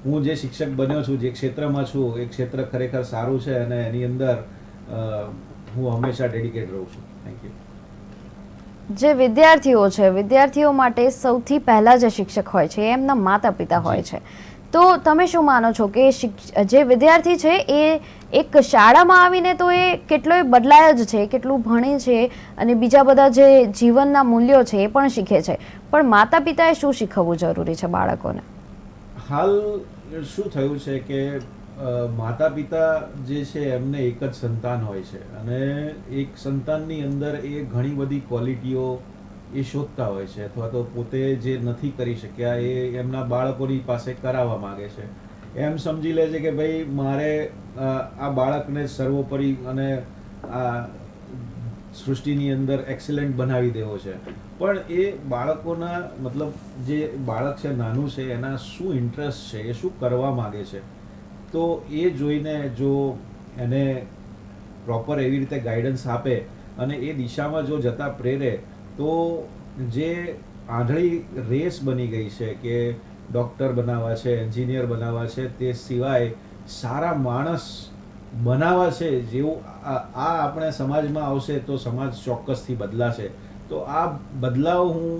હું જે શિક્ષક બન્યો છું, જે ક્ષેત્રમાં છું, એ ક્ષેત્ર ખરેખર સારું છે અને એની અંદર હું હંમેશા ડેડિકેટ રહું છું. Thank you. જે વિદ્યાર્થીઓ છે, વિદ્યાર્થીઓ માટે સૌથી પહેલા જે શિક્ષક હોય છે એ એમના માતા પિતા હોય છે. તો તમે શું માનો છો કે જે વિદ્યાર્થી છે એ એક શાળામાં આવીને તો એ કેટલોય બદલાય જ છે, કેટલું ભણે છે અને બીજા બધા જે જીવનના મૂલ્યો છે એ પણ શીખે છે, પણ માતા પિતાએ શું શીખવવું જરૂરી છે બાળકોને? હાલ શું થયું છે કે માતા પિતા જે છે એમને એક જ સંતાન હોય છે અને એક સંતાનની અંદર એ ઘણી બધી ક્વોલિટીઓ એ શોધતા હોય છે અથવા તો પોતે જે નથી કરી શક્યા એ એમના બાળકોની પાસે કરાવવા માંગે છે. એમ સમજી લે છે કે ભાઈ મારે આ બાળકને સર્વોપરી અને આ સૃષ્ટિની અંદર એક્સેલન્ટ બનાવી દેવો છે. પણ એ બાળકોના મતલબ જે બાળક છે નાનું છે એના શું ઇન્ટરેસ્ટ છે, એ શું કરવા માંગે છે, તો એ જોઈને જો એને પ્રોપર એવી રીતે ગાઈડન્સ આપે અને એ દિશામાં જો જતા પ્રેરે તો જે આંધળી રેસ બની ગઈ છે કે ડૉક્ટર બનાવવા છે, એન્જિનિયર બનાવવા છે, તે સિવાય સારા માણસ બનાવવા છે, જેવું આ આપણે સમાજમાં આવશે તો સમાજ ચોક્કસથી બદલાશે. તો આ બદલાવ હું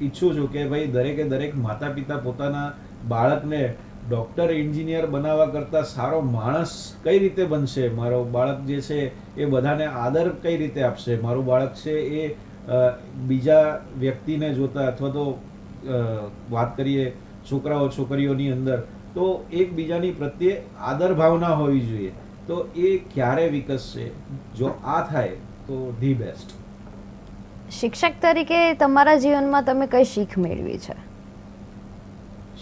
ઈચ્છું છું કે ભાઈ દરેકે દરેક માતા પિતા પોતાના બાળકને ડૉક્ટર એન્જિનિયર બનાવવા કરતાં સારો માણસ કઈ રીતે બનશે, મારો બાળક જે છે એ બધાને આદર કઈ રીતે આપશે, મારું બાળક છે એ બીજા વ્યક્તિને જોતા અથવા તો વાત કરીએ છોકરાઓ છોકરીઓની અંદર તો એકબીજાની પ્રત્યે આદર ભાવના હોવી જોઈએ. તો એ ક્યારે વિકસશે? જો આ થાય તો ધી બેસ્ટ. શિક્ષક તરીકે તમારા જીવનમાં તમે કઈ શીખ મેળવી છે?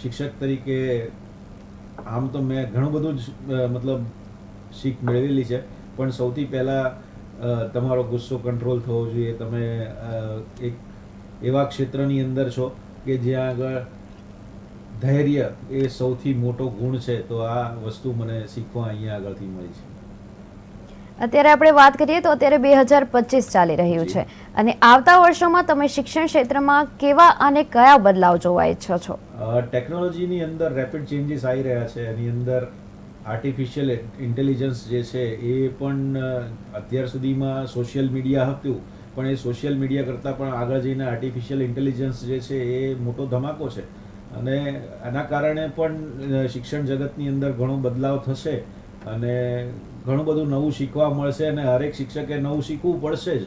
શિક્ષક તરીકે આમ તો મેં ઘણું બધું જ મતલબ શીખ મેળવેલી છે, પણ સૌથી પહેલાં તમારો ગુસ્સો કંટ્રોલ થવો જોઈએ. તમે એક એવા ક્ષેત્રની અંદર છો કે જ્યાં આગળ ધૈર્ય એ સૌથી મોટો ગુણ છે. તો આ વસ્તુ મને શીખવા અહીંયા આગળથી મળી છે. અત્યારે આપણે વાત કરીએ તો અત્યારે 2025 ચાલી રહ્યું છે અને આવતા વર્ષોમાં તમે શિક્ષણ ક્ષેત્રમાં કેવા અને કયા બદલાવ જોવા ઈચ્છો છો? ટેકનોલોજીની અંદર રેપિડ ચેન્જીસ આવી રહ્યા છે. એની અંદર આર્ટિફિશિયલ ઇન્ટેલિજન્સ જે છે એ પણ અત્યાર સુધીમાં સોશિયલ મીડિયા હતું, પણ એ સોશિયલ મીડિયા કરતાં પણ આગળ જઈને આર્ટિફિશિયલ ઇન્ટેલિજન્સ જે છે એ મોટો ધમાકો છે અને એના કારણે પણ શિક્ષણ જગતની અંદર ઘણો બદલાવ થશે અને ઘણું બધું નવું શીખવા મળશે અને હરેક શિક્ષકે નવું શીખવું પડશે જ,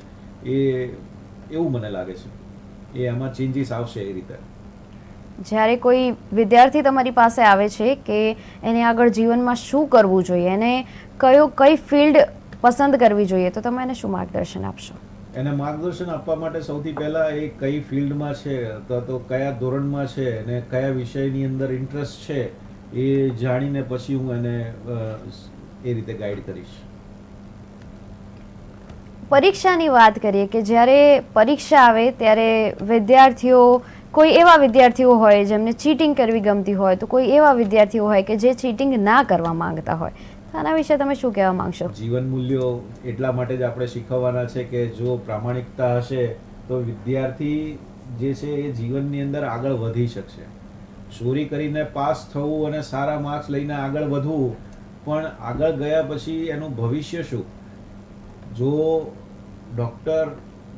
એવું મને લાગે છે. એ આમાં ચેન્જીસ આવશે એ રીતે. જ્યારે કોઈ વિદ્યાર્થી તમારી પાસે આવે છે કે એને આગળ જીવનમાં શું કરવું જોઈએ, એને કઈ ફિલ્ડ પસંદ કરવી જોઈએ, તો તમે એને શું માર્ગદર્શન આપશો? એને માર્ગદર્શન આપવા માટે સૌથી પહેલાં એ કઈ ફિલ્ડમાં છે તો કયા ધોરણમાં છે અને કયા વિષયની અંદર ઇન્ટરેસ્ટ છે એ જાણીને પછી હું એને એ રીતે ગાઈડ કરીશ. પરીક્ષાની વાત કરીએ કે જ્યારે પરીક્ષા આવે ત્યારે વિદ્યાર્થીઓ, કોઈ એવા વિદ્યાર્થીઓ હોય જેમને ચીટિંગ કરવી ગમતી હોય, તો કોઈ એવા વિદ્યાર્થીઓ હોય કે જે ચીટિંગ ના કરવા માંગતા હોય. આના વિશે તમે શું કહેવા માંગશો? જીવન મૂલ્યો એટલા માટે જ આપણે શીખવવાના છે કે જો પ્રામાણિકતા હશે તો વિદ્યાર્થી જે છે એ જીવનની અંદર આગળ વધી શકશે. ચોરી કરીને પાસ થવું અને સારા માર્ક્સ લઈને આગળ વધવું, પણ આગળ ગયા પછી એનું ભવિષ્ય શું? જો ડૉક્ટર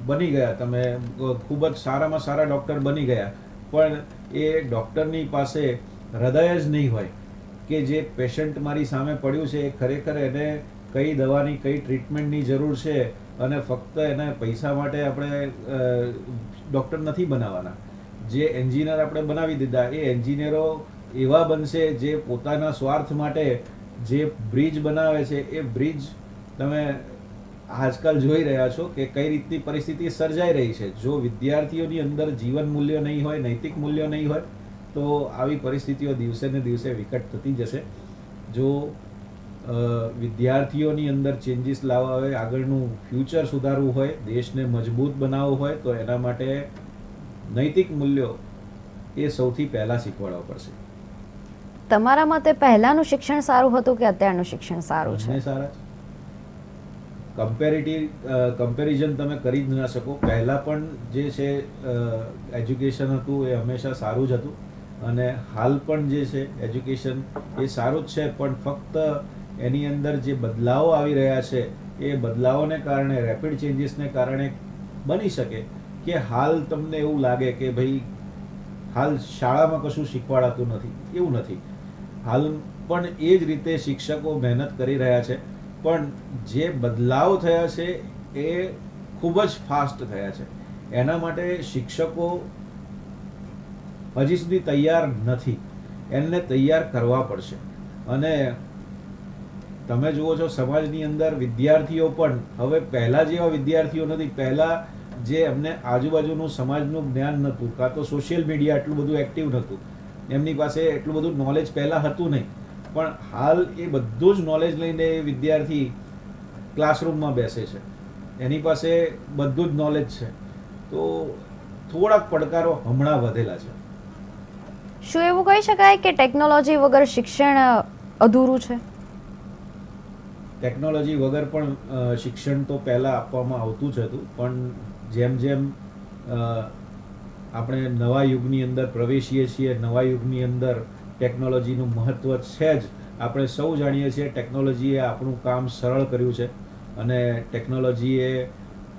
બની ગયા, તમે ખૂબ જ સારામાં સારા ડૉક્ટર બની ગયા, પણ એ ડૉક્ટરની પાસે હૃદય જ નહીં હોય કે જે પેશન્ટ મારી સામે પડ્યું છે એ ખરેખર એને કઈ દવાની કઈ ટ્રીટમેન્ટની જરૂર છે અને ફક્ત એને પૈસા માટે આપણે ડૉક્ટર નથી બનાવવાના. જે એન્જિનિયર આપણે બનાવી દીધા એ એન્જિનિયરો એવા બનશે જે પોતાના સ્વાર્થ માટે જે બ્રિજ બનાવે છે એ બ્રિજ તમે આજકાલ જોઈ રહ્યા છો કે કઈ રીતની પરિસ્થિતિ સર્જાઈ રહી છે. જો વિદ્યાર્થીઓની અંદર જીવન મૂલ્યો નહીં હોય, નૈતિક મૂલ્યો નહીં હોય, તો આવી પરિસ્થિતિઓ દિવસે ને દિવસે વિકટ થતી જશે. જો વિદ્યાર્થીઓની અંદર ચેન્જીસ લાવવા હોય, આગળનું ફ્યુચર સુધારવું હોય, દેશને મજબૂત બનાવવું હોય, તો એના માટે નૈતિક મૂલ્યો એ સૌથી પહેલાં શીખવાડવા પડશે. તમારા મતે પહેલાંનું શિક્ષણ સારું હતું કે અત્યારનું શિક્ષણ સારું છે? સારા કમ્પેરિઝન તમે કરી જ ના શકો. પહેલાં પણ જે છે એજ્યુકેશન હતું એ હંમેશા સારું જ હતું અને હાલ પણ જે છે એજ્યુકેશન એ સારું જ છે, પણ ફક્ત એની અંદર જે બદલાવો આવી રહ્યા છે એ બદલાવોને કારણે, રેપિડ ચેન્જીસને કારણે બની શકે કે હાલ તમને એવું લાગે કે ભાઈ હાલ શાળામાં કશું શીખવાડાતું નથી. એવું નથી. હાલ પણ એ જ રીતે શિક્ષકો મહેનત કરી રહ્યા છે, પણ જે બદલાવ થયા છે એ ખૂબ જ ફાસ્ટ થયા છે. એના માટે શિક્ષકો હજી સુધી તૈયાર નથી. એમને તૈયાર કરવા પડશે. અને તમે જુઓ છો સમાજની અંદર વિદ્યાર્થીઓ પણ હવે પહેલા જેવા વિદ્યાર્થીઓ નથી. પહેલા જે એમને આજુબાજુનું સમાજનું જ્ઞાન નહોતું, કાં તો સોશિયલ મીડિયા એટલું બધું એક્ટિવ નહોતું, એમની પાસે એટલું બધું નોલેજ પહેલા હતું નહીં. પણ હાલ એ બધું જ નોલેજ લઈને એ વિદ્યાર્થી ક્લાસરૂમમાં બેસે છે, એની પાસે બધું જ નોલેજ છે. તો થોડાક પડકારો હમણાં વધેલા છે. શું એવું કહી શકાય કે ટેકનોલોજી વગર શિક્ષણ અધૂરું છે? ટેકનોલોજી વગર પણ શિક્ષણ તો પહેલાં આપવામાં આવતું જ હતું, પણ જેમ જેમ આપણે નવા યુગની અંદર પ્રવેશીએ છીએ, નવા યુગની અંદર ટેકનોલોજીનું મહત્ત્વ છે જ. આપણે સૌ જાણીએ છીએ ટેકનોલોજીએ આપણું કામ સરળ કર્યું છે અને ટેકનોલોજીએ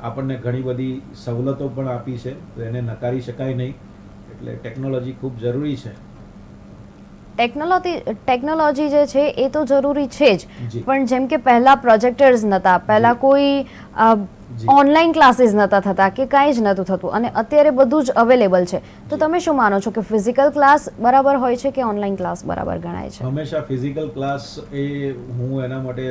આપણને ઘણી બધી સવલતો પણ આપી છે, તો એને નકારી શકાય નહીં. એટલે ટેકનોલોજી ખૂબ જરૂરી છે. ટેકનોલોજી જે છે એ તો જરૂરી છે જ, જી. પણ જેમ કે પહેલા પ્રોજેક્ટર્સ નહોતા, પહેલા જી. કોઈ જી. ઓનલાઈન ક્લાસીસ નહોતા થતા કે કાંઈ જ નહોતું થતું, અને અત્યારે બધું જ અવેલેબલ છે. તો જી. તમે શું માનો છો કે ફિઝિકલ ક્લાસ બરાબર હોય છે કે ઓનલાઈન ક્લાસ બરાબર ગણાય છે? હંમેશા ફિઝિકલ ક્લાસ એ હું એના માટે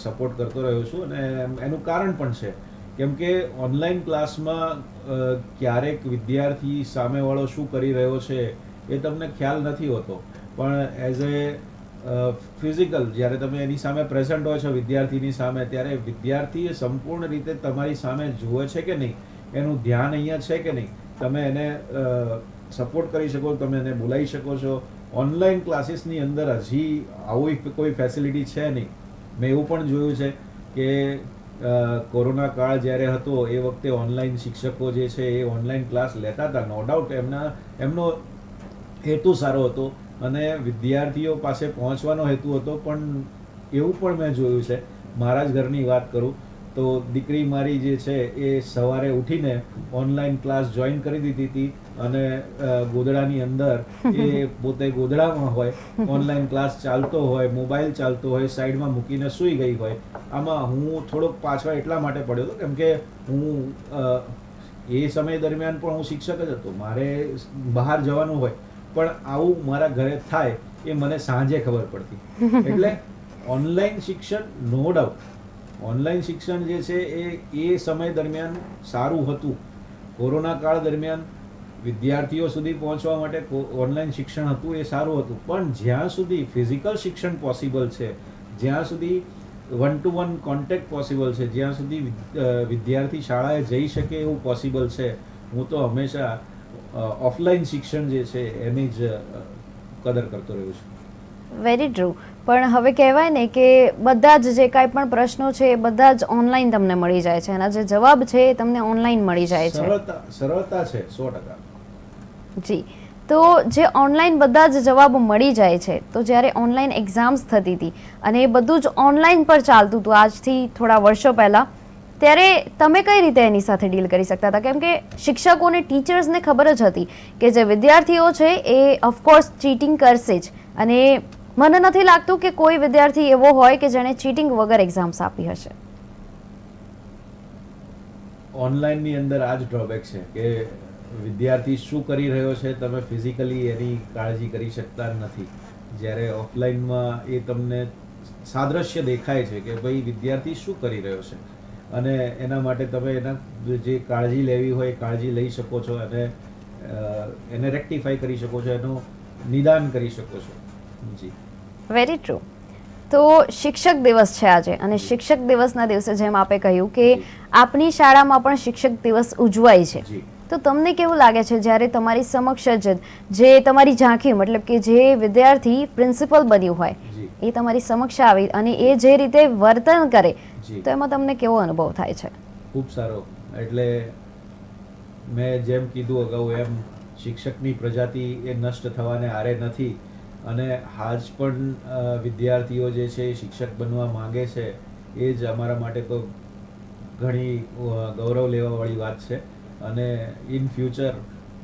સપોર્ટ કરતો રહ્યો છું, અને એનું કારણ પણ છે. કેમ કે ઓનલાઈન ક્લાસમાં ક્યારેક વિદ્યાર્થી સામેવાળો શું કરી રહ્યો છે એ તમને ખ્યાલ નથી હોતો, પણ એઝ એ ફિઝિકલ જ્યારે તમે એની સામે પ્રેઝન્ટ હોય છો વિદ્યાર્થીની સામે, ત્યારે વિદ્યાર્થીએ સંપૂર્ણ રીતે તમારી સામે જુએ છે કે નહીં, એનું ધ્યાન અહીંયા છે કે નહીં, તમે એને સપોર્ટ કરી શકો, તમે એને બોલાવી શકો છો. ઓનલાઈન ક્લાસીસની અંદર હજી આવી કોઈ ફેસિલિટી છે નહીં. મેં એવું પણ જોયું છે કે કોરોના કાળ જ્યારે હતો એ વખતે ઓનલાઈન શિક્ષકો જે છે એ ઓનલાઈન ક્લાસ લેતા હતા. નો ડાઉટ એમનો હેતુ સારો હતો અને વિદ્યાર્થીઓ પાસે પહોંચવાનો હેતુ હતો, પણ એવું પણ મેં જોયું છે, મારા જ ઘરની વાત કરું તો દીકરી મારી જે છે એ સવારે ઉઠીને ઓનલાઈન ક્લાસ જોઈન કરી દીધી હતી, અને ગોદડાની અંદર એ પોતે ગોદડામાં હોય, ઓનલાઈન ક્લાસ ચાલતો હોય, મોબાઈલ ચાલતો હોય, સાઈડમાં મૂકીને સૂઈ ગઈ હોય. આમાં હું થોડોક પાછળ એટલા માટે પડ્યો હતો કેમ કે હું એ સમય દરમિયાન પણ હું શિક્ષક જ હતો, મારે બહાર જવાનું હોય, પણ આવું મારા ઘરે થાય એ મને સાંજે ખબર પડતી. એટલે ઓનલાઈન શિક્ષણ નો ડાઉટ, ઓનલાઈન શિક્ષણ જે છે એ સમય દરમિયાન સારું હતું. કોરોના કાળ દરમિયાન વિદ્યાર્થીઓ સુધી પહોંચવા માટે ઓનલાઈન શિક્ષણ હતું એ સારું હતું, પણ જ્યાં સુધી ફિઝિકલ શિક્ષણ પોસિબલ છે, જ્યાં સુધી one to one contact possible છે, જ્યાં સુધી વિદ્યાર્થી શાળાએ જઈ શકે એવું પોસિબલ છે, હું તો હંમેશા ઓફલાઈન શિક્ષણ જે છે એની જ કદર કરતો રહ્યો છું. Very true. પણ હવે કહેવાય ને કે બધા જ જે કાંઈ પણ પ્રશ્નો છે એ બધા જ ઓનલાઈન તમને મળી જાય છે, એના જે જવાબ છે એ તમને ઓનલાઈન મળી જાય છે. સરળતા છે 100%. જી. તો જે ઓનલાઈન બધા જ જવાબ મળી જાય છે, તો જ્યારે ઓનલાઈન એક્ઝામ્સ થતી હતી અને એ બધું જ ઓનલાઈન પર ચાલતું હતું આજથી થોડા વર્ષો પહેલાં, ત્યારે તમે કઈ રીતે એની સાથે ડીલ કરી શકતા હતા? કેમ કે શિક્ષકોને, ટીચર્સને ખબર જ હતી કે જે વિદ્યાર્થીઓ છે એ ઓફકોર્સ ચીટિંગ કરશે જ, અને મને નથી લાગતું કે કોઈ વિદ્યાર્થી એવો હોય કે જેણે ચીટિંગ વગર એક્ઝામ્સ આપી હશે. ઓનલાઈનની અંદર આ જ ડ્રોબેક છે કે વિદ્યાર્થી શું કરી રહ્યો છે તમે ફિઝિકલી એની કાળજી કરી શકતા નથી. જ્યારે ઓફલાઈનમાં એ તમને સાદ્રશ્ય દેખાય છે કે ભાઈ વિદ્યાર્થી શું કરી રહ્યો છે, અને એના માટે તમે એના જે કાળજી લેવી હોય કાળજી લઈ શકો છો, અને એને રેક્ટિફાઈ કરી શકો છો, એનું નિદાન કરી શકો છો. જી, વેરી ટ્રુ. તો શિક્ષક દિવસ છે આજે, અને શિક્ષક દિવસના દિવસે જેમ આપે કહ્યું કે આપની શાળામાં પણ શિક્ષક દિવસ ઉજવાય છે, જી. તો તમને કેવું લાગે છે જ્યારે તમારી સમક્ષ જે તમારી ઝાંખી, મતલબ કે જે વિદ્યાર્થી પ્રિન્સિપલ બન્યું હોય જી. એ તમારી સમક્ષ આવી અને એ જે રીતે વર્તન કરે, જી. તો એમાં તમને કેવો અનુભવ થાય છે? ખૂબ સારો. એટલે મેં જેમ કીધું અગાઉ એમ શિક્ષકની પ્રજાતિ એ નષ્ટ થવાને આરે નથી, અને આજ પણ વિદ્યાર્થીઓ જે છે એ શિક્ષક બનવા માંગે છે. એ જ અમારા માટે તો ઘણી ગૌરવ લેવાવાળી વાત છે, અને ઇન ફ્યુચર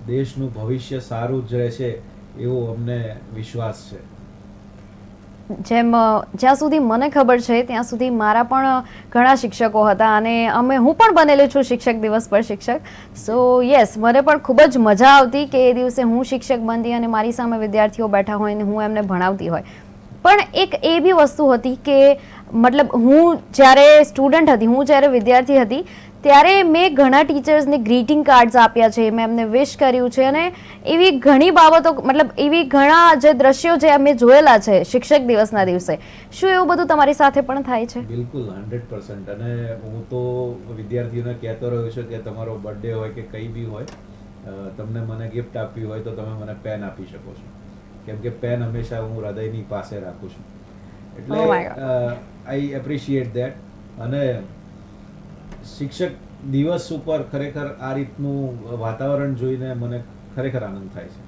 દેશનું ભવિષ્ય સારું જ રહેશે એવો અમને વિશ્વાસ છે. જેમ જ્યાં સુધી મને ખબર છે ત્યાં સુધી મારા પણ ઘણા શિક્ષકો હતા અને હું પણ બનેલી છું શિક્ષક દિવસ પર શિક્ષક. સો યસ, મને પણ ખૂબ જ મજા આવતી કે એ દિવસે હું શિક્ષક બનતી અને મારી સામે વિદ્યાર્થીઓ બેઠા હોય અને હું એમને ભણાવતી હોય. પણ એક એ બી વસ્તુ હતી કે મતલબ હું જ્યારે સ્ટુડન્ટ હતી, હું જ્યારે વિદ્યાર્થી હતી ત્યારે મેં ઘણા ટીચર્સને ગ્રીટિંગ કાર્ડ્સ આપ્યા છે, મેં એમને વિશ કર્યું છે અને એવી ઘણી બાબતો, મતલબ એવી ઘણા જે દ્રશ્યો જે અમે જોયેલા છે શિક્ષક દિવસના દિવસે. શું એવું બધું તમારી સાથે પણ થાય છે? બિલકુલ 100%. અને હું તો વિદ્યાર્થીઓને કહેતો રહ્યો છું કે તમારો બર્થડે હોય કે કંઈ બી હોય, તમને મને ગિફ્ટ આપવી હોય તો તમે મને પેન આપી શકો છો, કેમ કે પેન હંમેશા હું હૃદયની પાસે રાખું છું. Oh my એટલે આઈ એપ્રિશિએટ ધેટ. અને શિક્ષક દિવસ ઉપર ખરેખર આ રીતનું વાતાવરણ જોઈને મને ખરેખર આનંદ થાય છે.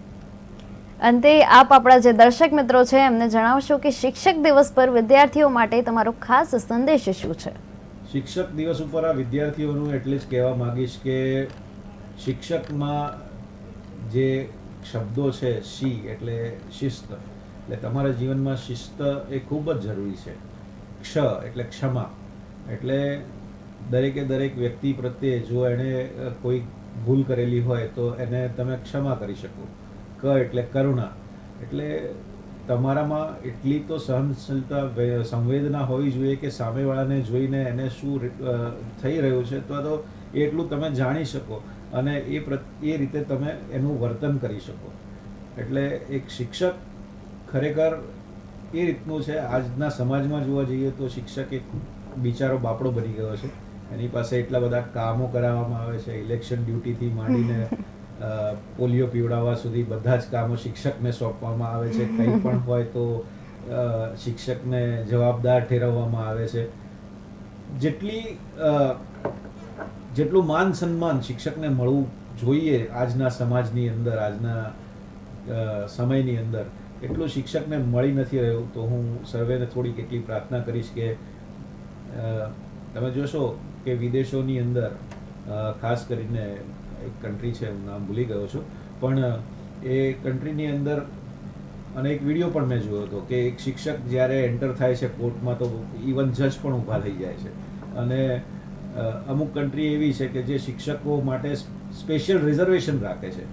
અંતે આપ આપણા જે દર્શક મિત્રો છે એમને જણાવશો કે શિક્ષક દિવસ પર વિદ્યાર્થીઓ માટે તમારો ખાસ સંદેશ શું છે? શિક્ષક દિવસ ઉપર આ વિદ્યાર્થીઓનું એટલે જ કહેવા માંગીશ કે શિક્ષકમાં જે શબ્દો છે, શી એટલે શિસ્ત, એટલે તમારા જીવનમાં શિસ્ત એ ખૂબ જ જરૂરી છે. ક્ષ એટલે ક્ષમા, એટલે દરેકે દરેક વ્યક્તિ પ્રત્યે જો એણે કોઈ ભૂલ કરેલી હોય તો એને તમે ક્ષમા કરી શકો. ક એટલે કરુણા, એટલે તમારામાં એટલી તો સહનશીલતા, સંવેદના હોવી જોઈએ કે સામેવાળાને જોઈને એને શું થઈ રહ્યું છે તો એટલું તમે જાણી શકો અને એ રીતે તમે એનું વર્તન કરી શકો. એટલે એક શિક્ષક ખરેખર એ રીતનું છે. આજના સમાજમાં જોવા જઈએ તો શિક્ષક એક બિચારો બાપડો બની ગયો છે. એની પાસે એટલા બધા કામો કરાવવામાં આવે છે, ઇલેક્શન ડ્યુટીથી માંડીને પોલિયો પીવડાવવા સુધી બધા જ કામો શિક્ષકને સોંપવામાં આવે છે. કંઈ પણ હોય તો શિક્ષકને જવાબદાર ઠેરવવામાં આવે છે. જેટલું માન સન્માન શિક્ષકને મળવું જોઈએ આજના સમાજની અંદર, આજના સમયની અંદર, એટલું શિક્ષકને મળી નથી રહ્યું. તો હું સર્વેને થોડીક એટલી પ્રાર્થના કરીશ કે તમે જોશો કે વિદેશોની અંદર, ખાસ કરીને એક કન્ટ્રી છે, હું નામ ભૂલી ગયો છું, પણ એ કન્ટ્રીની અંદર અને એક વિડીયો પણ મેં જોયો હતો કે એક શિક્ષક જ્યારે એન્ટર થાય છે કોર્ટમાં તો ઇવન જજ પણ ઊભા થઈ જાય છે. અને અમુક કન્ટ્રી એવી છે કે જે શિક્ષકો માટે સ્પેશિયલ રિઝર્વેશન રાખે છે.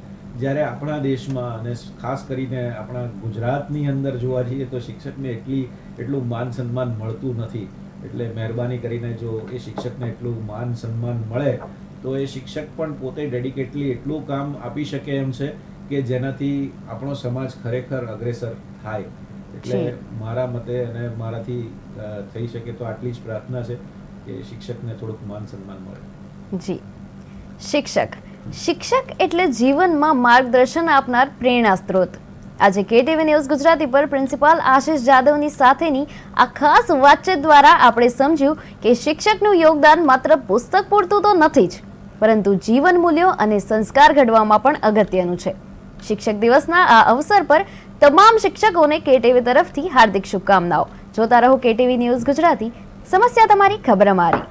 જ્યારે આપણા દેશમાં અને ખાસ કરીને આપણા ગુજરાતની અંદર જોવા જઈએ તો શિક્ષકને એટલું માન સન્માન મળતું નથી. એટલે મહેરબાની કરીને જો એ શિક્ષકને એટલું માન સન્માન મળે તો એ શિક્ષક પણ પોતે ડેડિકેટલી એટલું કામ આપી શકે એમ છે કે જેનાથી આપણો સમાજ ખરેખર અગ્રેસર થાય. એટલે મારા મતે અને મારાથી થઈ શકે તો આટલી જ પ્રાર્થના છે કે શિક્ષકને થોડુંક માન સન્માન મળે. જી, શિક્ષક એટલે જીવનમાં માર્ગદર્શન આપનાર પ્રેરણા સ્ત્રોત. આજે કેટીવી ન્યૂઝ ગુજરાતી પર પ્રિન્સિપાલ આશિષ જાદવની સાથેની આ ખાસ વાતચીત દ્વારા આપણે સમજ્યું કે શિક્ષકનું યોગદાન માત્ર પુસ્તક પૂરતું તો નથી જ, પરંતુ જીવન મૂલ્યો અને સંસ્કાર ઘડવામાં પણ અગત્યનું છે. શિક્ષક દિવસના આ અવસર પર તમામ શિક્ષકોને કેટીવી તરફથી હાર્દિક શુભકામનાઓ. જોતા રહો કેટીવી ન્યૂઝ ગુજરાતી, સમસ્યા તમારી, ખબર અમારી.